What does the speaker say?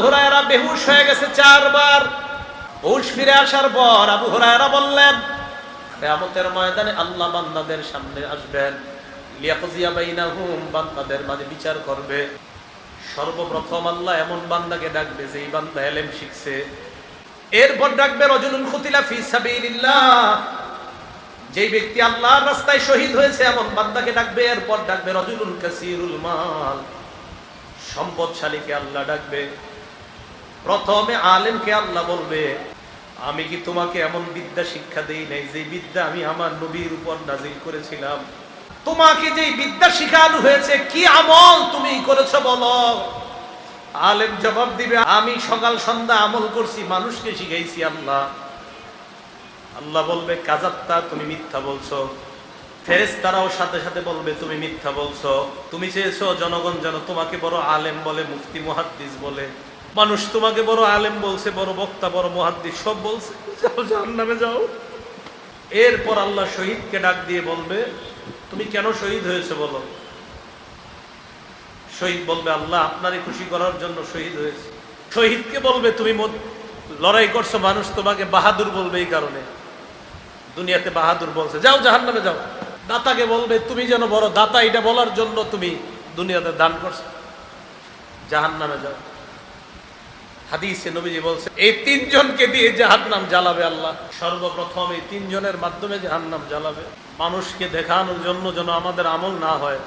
হুরায়রা বেহুশ হয়ে গেছে 4 বার। হুশ ফিরে আসার পর আবু হুরায়রা বললেন, কিয়ামতের ময়দানে আল্লাহ বান্দাদের সামনে আসবেন, লিয়াকজিয়া বাইনাহুম, বান্দাদের মাঝে বিচার করবে। সর্বপ্রথম আল্লাহ এমন বান্দাকে ডাকবে যেই বান্দা ইলম শিখছে। এরপর ডাকবে রাজুলুন কুতিলা ফি সাবিলিল্লাহ, যেই ব্যক্তি আল্লাহর রাস্তায় শহীদ হয়েছে এমন বান্দাকে ডাকবে। এরপর ডাকবে রাজুলুন কাসীরুল মাল, সম্পদশালীকে আল্লাহ ডাকবে। প্রথমে আলেমকে আল্লাহ বলবে, আমি কি তোমাকে এমন বিদ্যা শিক্ষা দেই নাই যে বিদ্যা আমি আমার নবীর উপর নাজিল করেছিলাম? তোমাকে যে বিদ্যা শিখানো হয়েছে কি আমল তুমি করেছো বলো? আলেম জবাব দিবে, আমি সকাল সন্ধ্যা আমল করছি, মানুষকে শিখাইছি আল্লাহ। আল্লাহ বলবে, কাযাবতা, তুমি মিথ্যা বলছো। ফেরেশতারাও সাথে সাথে বলবে, তুমি মিথ্যা বলছো। তুমি চেয়েছো জনগণ যেন তোমাকে বড় আলেম বলে, মুফতি মুহাদ্দিস বলে। মানুষ তোমাকে বড় আলেম বলছে, বড় বক্তা, বড় মুহাদ্দিস সব বলছে, যাও জাহান্নামে যাও। এরপর আল্লাহ শহীদকে ডাক দিয়ে বলবে, তুমি কেন শহীদ হয়েছে বলো? শহীদ বলবে, আল্লাহ আপনারই খুশি করার জন্য শহীদ হয়েছে। শহীদকে বলবে, তুমি লড়াই করছো, মানুষ তোমাকে বাহাদুর বলবে এই কারণে, দুনিয়াতে বাহাদুর বলছে, যাও জাহান্নামে যাও। দাতাকে বলবে, তুমি যেন বড় দাতা এটা বলার জন্য তুমি দুনিয়াতে দান করছো, জাহান্নামে যাও। হাদিসে নবীজি বলছে, এই 3 জনকে দিয়ে জাহান্নাম জ্বালাবে আল্লাহ। সর্বপ্রথম এই 3 জনের মাধ্যমে জাহান্নাম জ্বালাবে, মানুষকে দেখানোর জন্য যেন আমাদের আমল না হয়।